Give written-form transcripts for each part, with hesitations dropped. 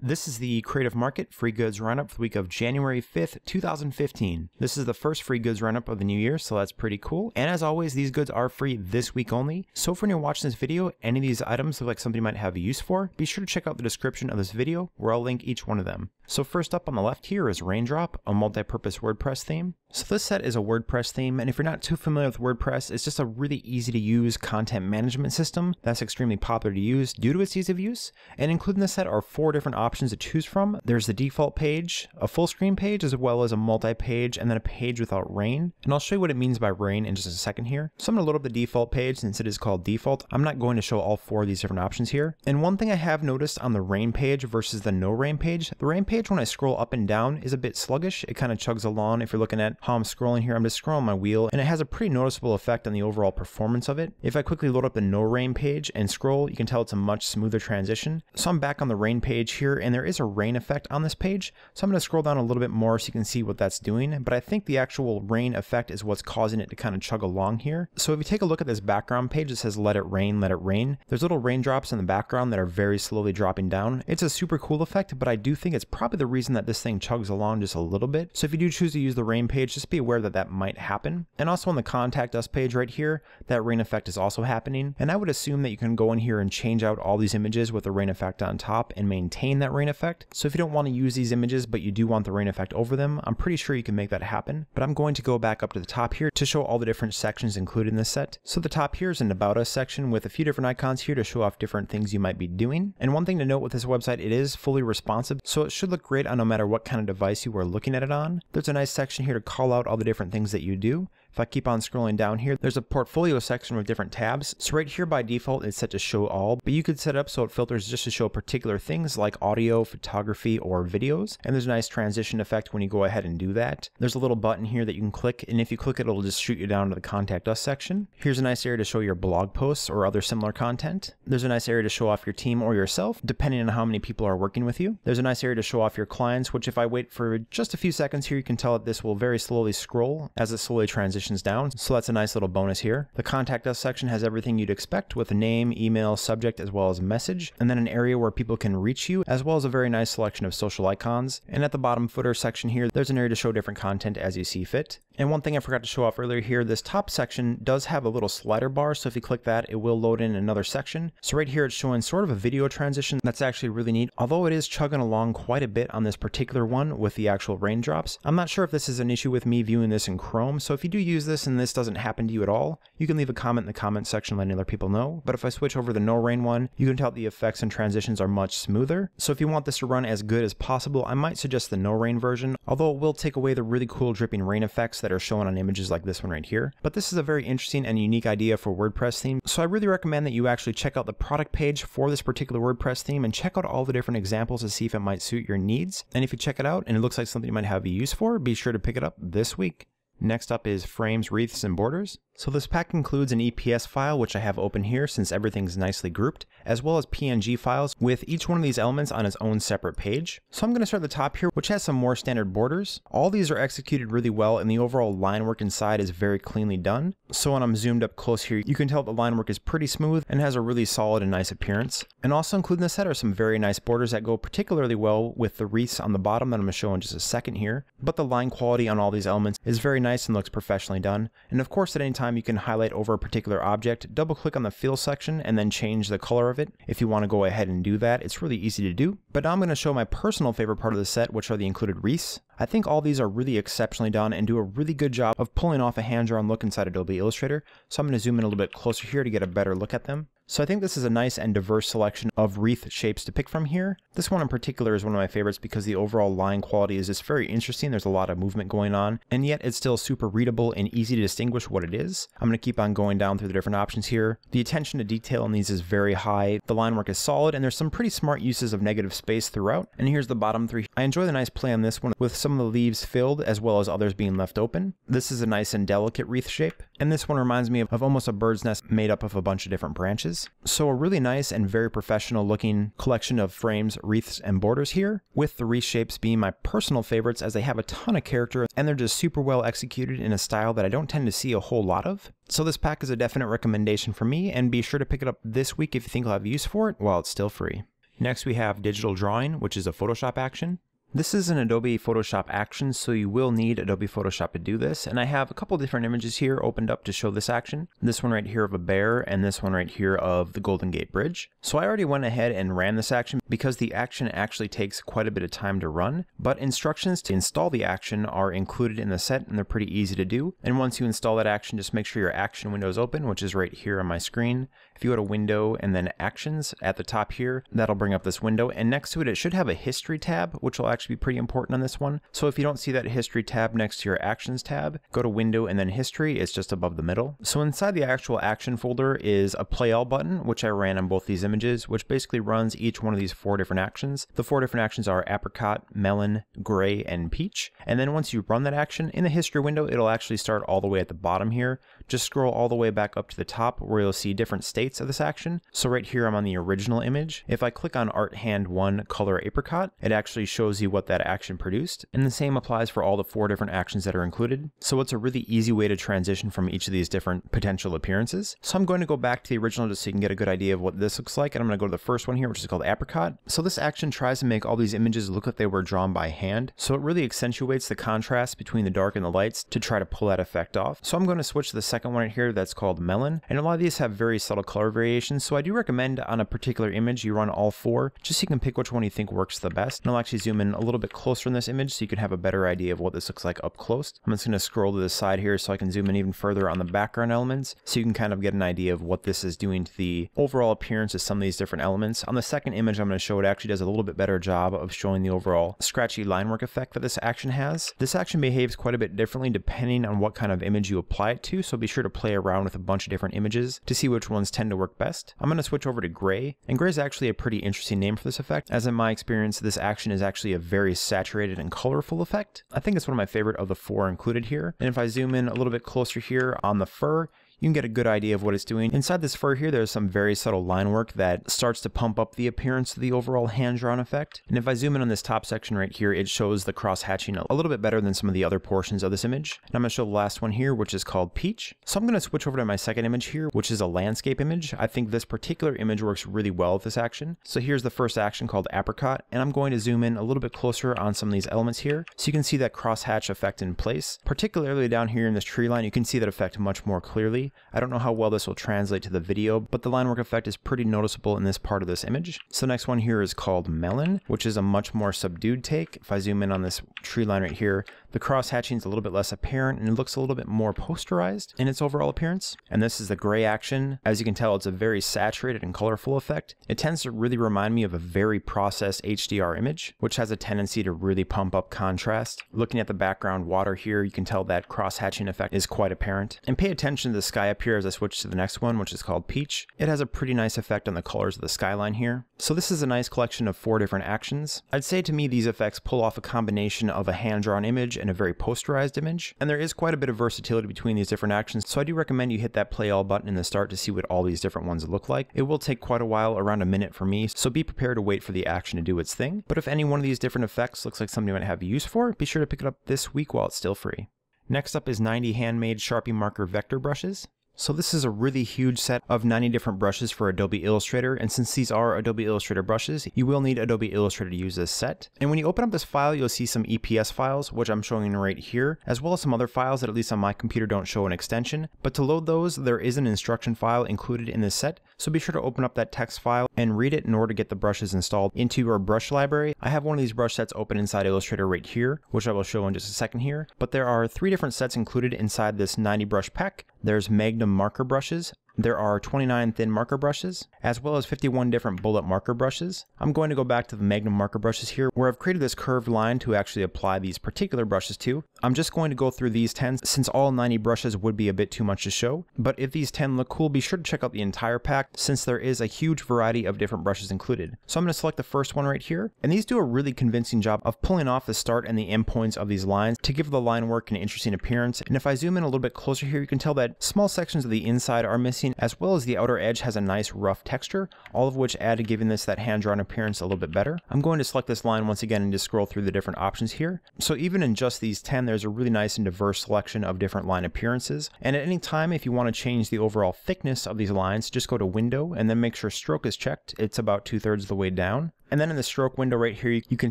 This is the Creative Market Free Goods Roundup for the week of January 5th, 2015. This is the first Free Goods Roundup of the new year, so that's pretty cool. And as always, these goods are free this week only. So if when you're watching this video, any of these items look like something you might have a use for, be sure to check out the description of this video where I'll link each one of them. So first up on the left here is Raindrop, a multi-purpose WordPress theme. So this set is a WordPress theme, and if you're not too familiar with WordPress, it's just a really easy to use content management system that's extremely popular to use due to its ease of use. And included in this set are 4 different options to choose from. There's the default page, a full screen page, as well as a multi-page, and then a page without rain. And I'll show you what it means by rain in just a second here. So I'm going to load up the default page since it is called default. I'm not going to show all 4 of these different options here. And one thing I have noticed on the rain page versus the no rain page, the rain page when I scroll up and down is a bit sluggish. It kind of chugs along. If you're looking at how I'm scrolling here, I'm just scrolling my wheel, and it has a pretty noticeable effect on the overall performance of it. If I quickly load up the no rain page and scroll, you can tell it's a much smoother transition. So I'm back on the rain page here, and there is a rain effect on this page. So I'm going to scroll down a little bit more so you can see what that's doing, but I think the actual rain effect is what's causing it to kind of chug along here. So if you take a look at this background page, it says let it rain, let it rain. There's little raindrops in the background that are very slowly dropping down. It's a super cool effect, but I do think it's probably the reason that this thing chugs along just a little bit. So if you do choose to use the rain page, just be aware that that might happen. And also on the contact us page right here, that rain effect is also happening. And I would assume that you can go in here and change out all these images with the rain effect on top and maintain that rain effect. So if you don't want to use these images, but you do want the rain effect over them, I'm pretty sure you can make that happen. But I'm going to go back up to the top here to show all the different sections included in this set. So the top here is an About Us section with a few different icons here to show off different things you might be doing. And one thing to note with this website, it is fully responsive, so it should look great on no matter what kind of device you are looking at it on. There's a nice section here to call out all the different things that you do. If I keep on scrolling down here, there's a portfolio section with different tabs. So right here by default, it's set to show all, but you could set it up so it filters just to show particular things like audio, photography, or videos. And there's a nice transition effect when you go ahead and do that. There's a little button here that you can click, and if you click it, it'll just shoot you down to the Contact Us section. Here's a nice area to show your blog posts or other similar content. There's a nice area to show off your team or yourself, depending on how many people are working with you. There's a nice area to show off your clients, which if I wait for just a few seconds here, you can tell that this will very slowly scroll as it slowly transitions down. So that's a nice little bonus here. The Contact Us section has everything you'd expect with a name, email, subject, as well as a message, and then an area where people can reach you, as well as a very nice selection of social icons. And at the bottom footer section here, there's an area to show different content as you see fit. And one thing I forgot to show off earlier here, this top section does have a little slider bar, so if you click that, it will load in another section. So right here, it's showing sort of a video transition that's actually really neat, although it is chugging along quite a bit on this particular one with the actual raindrops. I'm not sure if this is an issue with me viewing this in Chrome, so if you do use this and this doesn't happen to you at all, you can leave a comment in the comment section letting other people know. But if I switch over to the no rain one, you can tell the effects and transitions are much smoother. So if you want this to run as good as possible, I might suggest the no rain version, although it will take away the really cool dripping rain effects that are shown on images like this one right here. But this is a very interesting and unique idea for WordPress theme, so I really recommend that you actually check out the product page for this particular WordPress theme and check out all the different examples to see if it might suit your needs. And if you check it out and it looks like something you might have a use for, be sure to pick it up this week. Next up is Frames, Wreaths, and Borders. So this pack includes an EPS file, which I have open here since everything's nicely grouped, as well as PNG files with each one of these elements on its own separate page. So I'm going to start at the top here, which has some more standard borders. All these are executed really well, and the overall line work inside is very cleanly done. So when I'm zoomed up close here, you can tell the line work is pretty smooth and has a really solid and nice appearance. And also included in this set are some very nice borders that go particularly well with the wreaths on the bottom that I'm going to show in just a second here. But the line quality on all these elements is very nice and looks professionally done. And of course, at any time you can highlight over a particular object, double click on the fill section, and then change the color of it. If you want to go ahead and do that, it's really easy to do. But now I'm going to show my personal favorite part of the set, which are the included wreaths. I think all these are really exceptionally done and do a really good job of pulling off a hand-drawn look inside Adobe Illustrator. So I'm going to zoom in a little bit closer here to get a better look at them. So I think this is a nice and diverse selection of wreath shapes to pick from here. This one in particular is one of my favorites because the overall line quality is just very interesting. There's a lot of movement going on, and yet it's still super readable and easy to distinguish what it is. I'm going to keep on going down through the different options here. The attention to detail in these is very high. The line work is solid, and there's some pretty smart uses of negative space throughout. And here's the bottom 3. I enjoy the nice play on this one with some of the leaves filled as well as others being left open. This is a nice and delicate wreath shape, and this one reminds me of almost a bird's nest made up of a bunch of different branches. So a really nice and very professional looking collection of frames, wreaths, and borders here, with the wreath shapes being my personal favorites as they have a ton of character and they're just super well executed in a style that I don't tend to see a whole lot of. So this pack is a definite recommendation for me, and be sure to pick it up this week if you think you'll have use for it while it's still free. Next we have digital drawing, which is a Photoshop action. This is an Adobe Photoshop action, so you will need Adobe Photoshop to do this, and I have a couple different images here opened up to show this action. This one right here of a bear, and this one right here of the Golden Gate Bridge. So I already went ahead and ran this action because the action actually takes quite a bit of time to run, but instructions to install the action are included in the set, and they're pretty easy to do. And once you install that action, just make sure your action window is open, which is right here on my screen. If you go to Window and then Actions at the top here, that'll bring up this window, and next to it, it should have a History tab, which will actually be pretty important on this one. So if you don't see that History tab next to your Actions tab, go to Window and then History. It's just above the middle. So inside the actual action folder is a Play All button, which I ran on both these images, which basically runs each one of these 4 different actions. The 4 different actions are apricot, melon, gray, and peach. And then once you run that action, in the History window, it'll actually start all the way at the bottom here. Just scroll all the way back up to the top where you'll see different states of this action. So right here I'm on the original image. If I click on Art Hand 1 Color Apricot, it actually shows you what that action produced. And the same applies for all the 4 different actions that are included. So it's a really easy way to transition from each of these different potential appearances. So I'm going to go back to the original just so you can get a good idea of what this looks like. And I'm going to go to the first one here, which is called Apricot. So this action tries to make all these images look like they were drawn by hand. So it really accentuates the contrast between the dark and the lights to try to pull that effect off. So I'm going to switch to the second one right here that's called Melon. And a lot of these have very subtle color variations. So I do recommend on a particular image you run all 4 just so you can pick which one you think works the best. And I'll actually zoom in a little bit closer in this image so you can have a better idea of what this looks like up close. I'm just going to scroll to the side here so I can zoom in even further on the background elements so you can kind of get an idea of what this is doing to the overall appearance of some of these different elements. On the second image I'm going to show, it actually does a little bit better job of showing the overall scratchy line work effect that this action has. This action behaves quite a bit differently depending on what kind of image you apply it to, so be sure to play around with a bunch of different images to see which ones tend to work best. I'm going to switch over to gray, and gray is actually a pretty interesting name for this effect, as in my experience this action is actually a very saturated and colorful effect. I think it's one of my favorite of the 4 included here. And if I zoom in a little bit closer here on the fur, you can get a good idea of what it's doing. Inside this fur here, there's some very subtle line work that starts to pump up the appearance of the overall hand-drawn effect. And if I zoom in on this top section right here, it shows the cross-hatching a little bit better than some of the other portions of this image. And I'm going to show the last one here, which is called Peach. So I'm going to switch over to my second image here, which is a landscape image. I think this particular image works really well with this action. So here's the first action called Apricot, and I'm going to zoom in a little bit closer on some of these elements here so you can see that cross-hatch effect in place. Particularly down here in this tree line, you can see that effect much more clearly. I don't know how well this will translate to the video, but the line work effect is pretty noticeable in this part of this image. So the next one here is called Melon, which is a much more subdued take. If I zoom in on this tree line right here, the cross hatching is a little bit less apparent and it looks a little bit more posterized in its overall appearance. And this is the gray action. As you can tell, it's a very saturated and colorful effect. It tends to really remind me of a very processed HDR image, which has a tendency to really pump up contrast. Looking at the background water here, you can tell that cross hatching effect is quite apparent. And pay attention to the sky up here as I switch to the next one, which is called Peach. It has a pretty nice effect on the colors of the skyline here. So this is a nice collection of 4 different actions. I'd say to me these effects pull off a combination of a hand-drawn image and a very posterized image, and there is quite a bit of versatility between these different actions, so I do recommend you hit that play all button in the start to see what all these different ones look like. It will take quite a while, around a minute for me, so be prepared to wait for the action to do its thing. But if any one of these different effects looks like something you might have use for, be sure to pick it up this week while it's still free. Next up is 90 handmade Sharpie marker vector brushes. So this is a really huge set of 90 different brushes for Adobe Illustrator, and since these are Adobe Illustrator brushes, you will need Adobe Illustrator to use this set. And when you open up this file, you'll see some EPS files, which I'm showing right here, as well as some other files that at least on my computer don't show an extension. But to load those, there is an instruction file included in this set, so be sure to open up that text file and read it in order to get the brushes installed into your brush library. I have one of these brush sets open inside Illustrator right here, which I will show in just a second here. But there are 3 different sets included inside this 90 brush pack. There's Magnum marker brushes, there are 29 thin marker brushes, as well as 51 different bullet marker brushes. I'm going to go back to the Magnum marker brushes here, where I've created this curved line to actually apply these particular brushes to. I'm just going to go through these 10 since all 90 brushes would be a bit too much to show. But if these 10 look cool, be sure to check out the entire pack since there is a huge variety of different brushes included. So I'm going to select the first one right here, and these do a really convincing job of pulling off the start and the end points of these lines to give the line work an interesting appearance. And if I zoom in a little bit closer here, you can tell that small sections of the inside are missing interesting, as well as the outer edge has a nice rough texture, all of which add to giving this that hand-drawn appearance a little bit better. I'm going to select this line once again and just scroll through the different options here. So even in just these 10, there's a really nice and diverse selection of different line appearances. And at any time, if you want to change the overall thickness of these lines, just go to Window and then make sure Stroke is checked. It's about 2/3 of the way down. And then in the stroke window right here, you can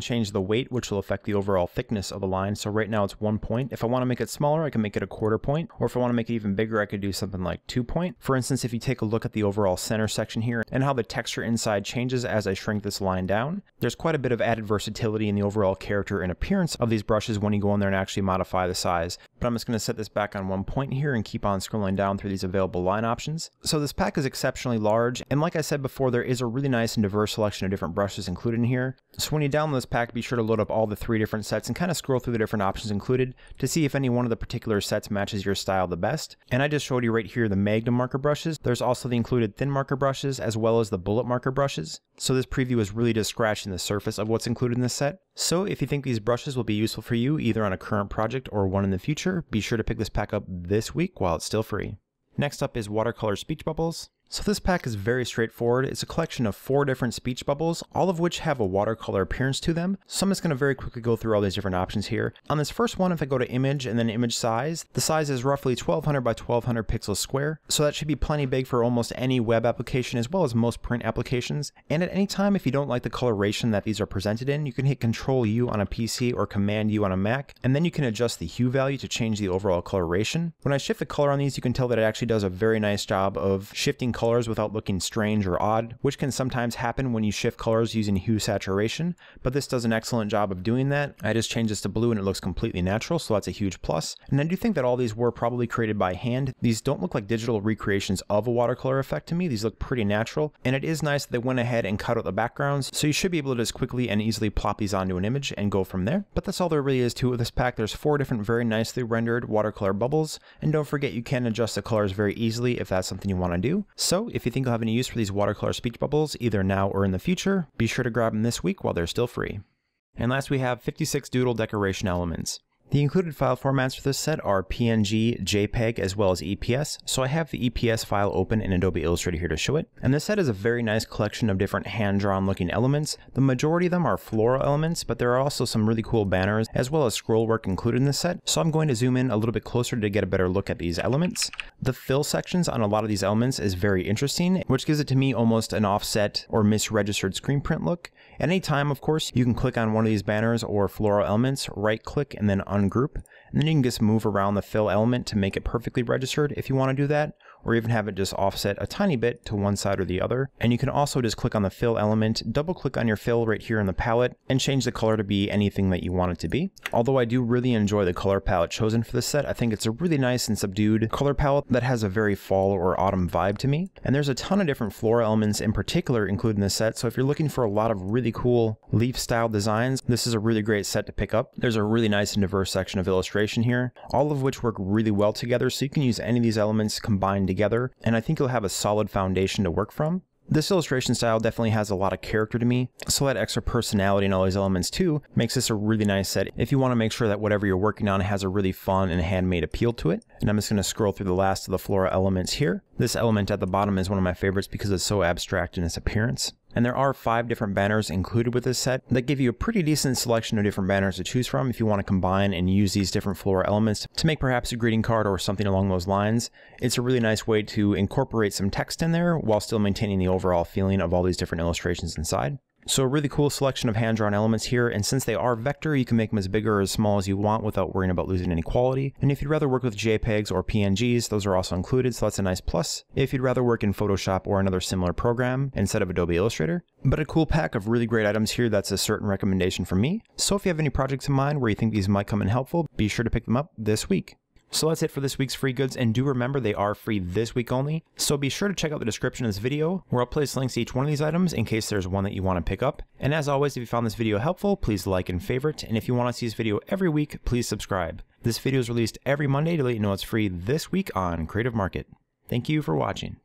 change the weight, which will affect the overall thickness of the line. So right now it's 1 point. If I want to make it smaller, I can make it a 1/4 point. Or if I want to make it even bigger, I could do something like 2 point. For instance, if you take a look at the overall center section here and how the texture inside changes as I shrink this line down, there's quite a bit of added versatility in the overall character and appearance of these brushes when you go in there and actually modify the size. But I'm just going to set this back on 1 point here and keep on scrolling down through these available line options. So this pack is exceptionally large. And like I said before, there is a really nice and diverse selection of different brushes included in here. So when you download this pack, be sure to load up all the 3 different sets and kind of scroll through the different options included to see if any one of the particular sets matches your style the best. And I just showed you right here the Magnum marker brushes. There's also the included thin marker brushes as well as the bullet marker brushes. So this preview is really just scratching the surface of what's included in this set. So if you think these brushes will be useful for you either on a current project or one in the future, be sure to pick this pack up this week while it's still free. Next up is Watercolor Speech Bubbles. So this pack is very straightforward. It's a collection of 4 different speech bubbles, all of which have a watercolor appearance to them. So I'm just going to very quickly go through all these different options here. On this first one, if I go to image and then image size, the size is roughly 1200 by 1200 pixels square. So that should be plenty big for almost any web application as well as most print applications. And at any time, if you don't like the coloration that these are presented in, you can hit Control U on a PC or Command U on a Mac, and then you can adjust the hue value to change the overall coloration. When I shift the color on these, you can tell that it actually does a very nice job of shifting colors without looking strange or odd, which can sometimes happen when you shift colors using hue saturation, but this does an excellent job of doing that. I just changed this to blue and it looks completely natural, so that's a huge plus. And I do think that all these were probably created by hand. These don't look like digital recreations of a watercolor effect to me. These look pretty natural, and it is nice that they went ahead and cut out the backgrounds, so you should be able to just quickly and easily plop these onto an image and go from there. But that's all there really is to it with this pack. There's 4 different very nicely rendered watercolor bubbles, and don't forget you can adjust the colors very easily if that's something you want to do. So if you think you'll have any use for these watercolor speech bubbles either now or in the future, be sure to grab them this week while they're still free. And last we have 56 Doodle decoration elements. The included file formats for this set are PNG, JPEG, as well as EPS, so I have the EPS file open in Adobe Illustrator here to show it. And this set is a very nice collection of different hand-drawn looking elements. The majority of them are floral elements, but there are also some really cool banners, as well as scroll work included in this set, so I'm going to zoom in a little bit closer to get a better look at these elements. The fill sections on a lot of these elements is very interesting, which gives it to me almost an offset or misregistered screen print look. At any time, of course, you can click on one of these banners or floral elements, right-click, and then ungroup, and then you can just move around the fill element to make it perfectly registered if you want to do that, or even have it just offset a tiny bit to one side or the other. And you can also just click on the fill element, double click on your fill right here in the palette, and change the color to be anything that you want it to be. Although I do really enjoy the color palette chosen for this set, I think it's a really nice and subdued color palette that has a very fall or autumn vibe to me. And there's a ton of different floral elements in particular included in this set, so if you're looking for a lot of really cool leaf style designs, this is a really great set to pick up. There's a really nice and diverse section of illustration here, all of which work really well together, so you can use any of these elements combined together, and I think you'll have a solid foundation to work from. This illustration style definitely has a lot of character to me, so that extra personality in all these elements too makes this a really nice set if you want to make sure that whatever you're working on has a really fun and handmade appeal to it. And I'm just going to scroll through the last of the floral elements here. This element at the bottom is one of my favorites because it's so abstract in its appearance. And there are 5 different banners included with this set that give you a pretty decent selection of different banners to choose from if you want to combine and use these different floral elements to make perhaps a greeting card or something along those lines. It's a really nice way to incorporate some text in there while still maintaining the overall feeling of all these different illustrations inside. So a really cool selection of hand-drawn elements here, and since they are vector, you can make them as big or as small as you want without worrying about losing any quality. And if you'd rather work with JPEGs or PNGs, those are also included, so that's a nice plus. If you'd rather work in Photoshop or another similar program instead of Adobe Illustrator. But a cool pack of really great items here that's a certain recommendation from me. So if you have any projects in mind where you think these might come in helpful, be sure to pick them up this week. So that's it for this week's free goods, and do remember they are free this week only, so be sure to check out the description of this video where I'll place links to each one of these items in case there's one that you want to pick up. And as always, if you found this video helpful, please like and favorite, and if you want to see this video every week, please subscribe. This video is released every Monday to let you know it's free this week on Creative Market. Thank you for watching.